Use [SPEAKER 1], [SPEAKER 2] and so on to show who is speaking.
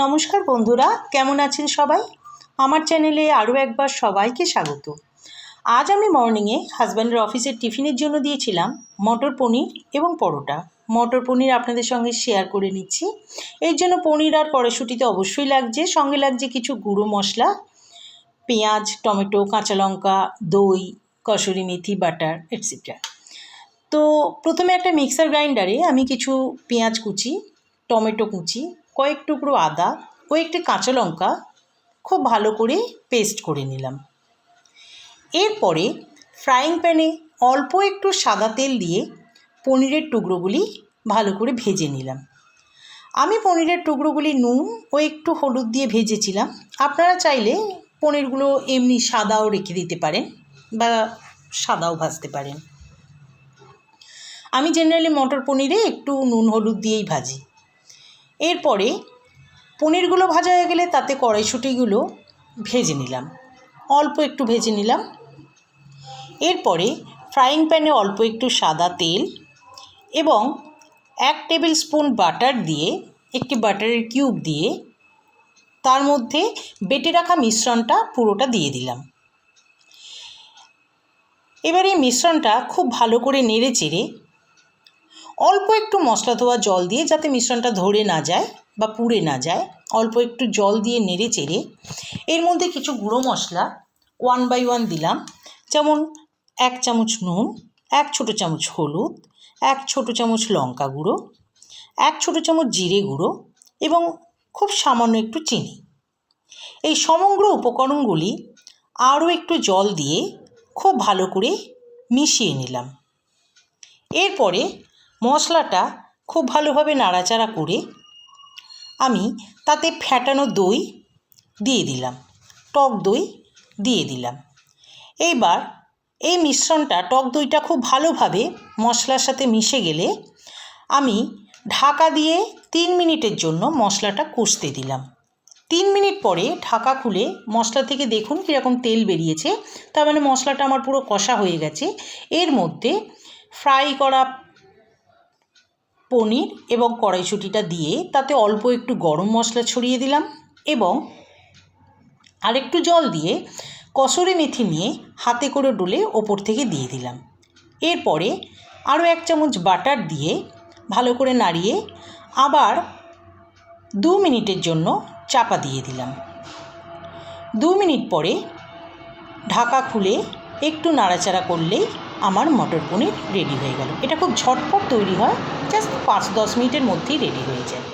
[SPEAKER 1] নমস্কার বন্ধুরা, কেমন আছেন সবাই? আমার চ্যানেলে আরও একবার সবাইকে স্বাগত। আজ আমি মর্নিংয়ে হাজব্যান্ডের অফিসের টিফিনের জন্য দিয়েছিলাম মটর পনির এবং পরোটা। মটর পনির আপনাদের সঙ্গে শেয়ার করে নিচ্ছি। এর জন্য পনির আর কড়াইশুঁটি তো অবশ্যই লাগছে, সঙ্গে লাগছে কিছু গুঁড়ো মশলা, পেঁয়াজ, টমেটো, কাঁচা লঙ্কা, দই, কসুরি মেথি, বাটার এটসেট্রা। তো প্রথমে একটা মিক্সার গ্রাইন্ডারে আমি কিছু পেঁয়াজ কুচি, টমেটো কুচি, কয়েক টুকরো আদা ও একটি কাঁচা লঙ্কা খুব ভালো করে পেস্ট করে নিলাম। এরপরে ফ্রাইং প্যানে অল্প একটু সাদা তেল দিয়ে পনিরের টুকরোগুলি ভালো করে ভেজে নিলাম। আমি পনিরের টুকরোগুলি নুন ও একটু হলুদ দিয়ে ভেজেছিলাম। আপনারা চাইলে পনিরগুলো এমনি সাদাও রেখে দিতে পারেন বা সাদাও ভাজতে পারেন। আমি জেনারেলি মটর পনিরে একটু নুন হলুদ দিয়েই ভাজি। এরপরে পনিরগুলো ভাজা হয়ে গেলে তাতে কড়াইশুঁটিগুলো ভেজে নিলাম, অল্প একটু ভেজে নিলাম। এরপরে ফ্রাইং প্যানে অল্প একটু সাদা তেল এবং 1 টেবিল স্পুন বাটার দিয়ে, একটি বাটারের কিউব দিয়ে তার মধ্যে বেটে রাখা মিশ্রণটা পুরোটা দিয়ে দিলাম। এবার এই মিশ্রণটা খুব ভালো করে নেড়ে চেড়ে অল্প একটু মশলা ধোয়া জল দিয়ে, যাতে মিশ্রণটা ধরে না যায় বা পুড়ে না যায়, অল্প একটু জল দিয়ে নেড়ে চেড়ে এর মধ্যে কিছু গুঁড়ো মশলা 1 বাই 1 দিলাম। যেমন 1 চামচ নুন, 1 ছোটো চামচ হলুদ, 1 ছোটো চামচ লঙ্কা গুঁড়ো, 1 ছোটো চামচ জিরে গুঁড়ো এবং খুব সামান্য একটু চিনি। এই সমগ্র উপকরণগুলি আরও একটু জল দিয়ে খুব ভালো করে মিশিয়ে নিলাম। এরপরে মশলাটা খুব ভালোভাবে নাড়াচাড়া করে আমি তাতে ফ্যাটানো দই দিয়ে দিলাম, টক দই দিয়ে দিলাম। এইবার এই মিশ্রণটা, টক দইটা খুব ভালোভাবে মশলার সাথে মিশে গেলে আমি ঢাকা দিয়ে 3 মিনিটের জন্য মশলাটা কষতে দিলাম। 3 মিনিট পরে ঢাকা খুলে মশলা থেকে দেখুন কীরকম তেল বেরিয়েছে, তার মানে মশলাটা আমার পুরো কষা হয়ে গেছে। এর মধ্যে ফ্রাই করা পনির এবং কড়াইশুঁটিটা দিয়ে তাতে অল্প একটু গরম মশলা ছড়িয়ে দিলাম এবং আরেকটু জল দিয়ে কসুরি মেথি নিয়ে হাতে করে ডলে ওপর থেকে দিয়ে দিলাম। এরপরে আরও 1 চামচ বাটার দিয়ে ভালো করে নাড়িয়ে আবার 2 মিনিটের জন্য চাপা দিয়ে দিলাম। 2 মিনিট পরে ঢাকা খুলে একটু নাড়াচাড়া করলেই আমার মটর পনির রেডি হয়ে গেল। এটা খুব ঝটপট তৈরি হয়, জাস্ট 5-10 মিনিটের মধ্যেই রেডি হয়ে যায়।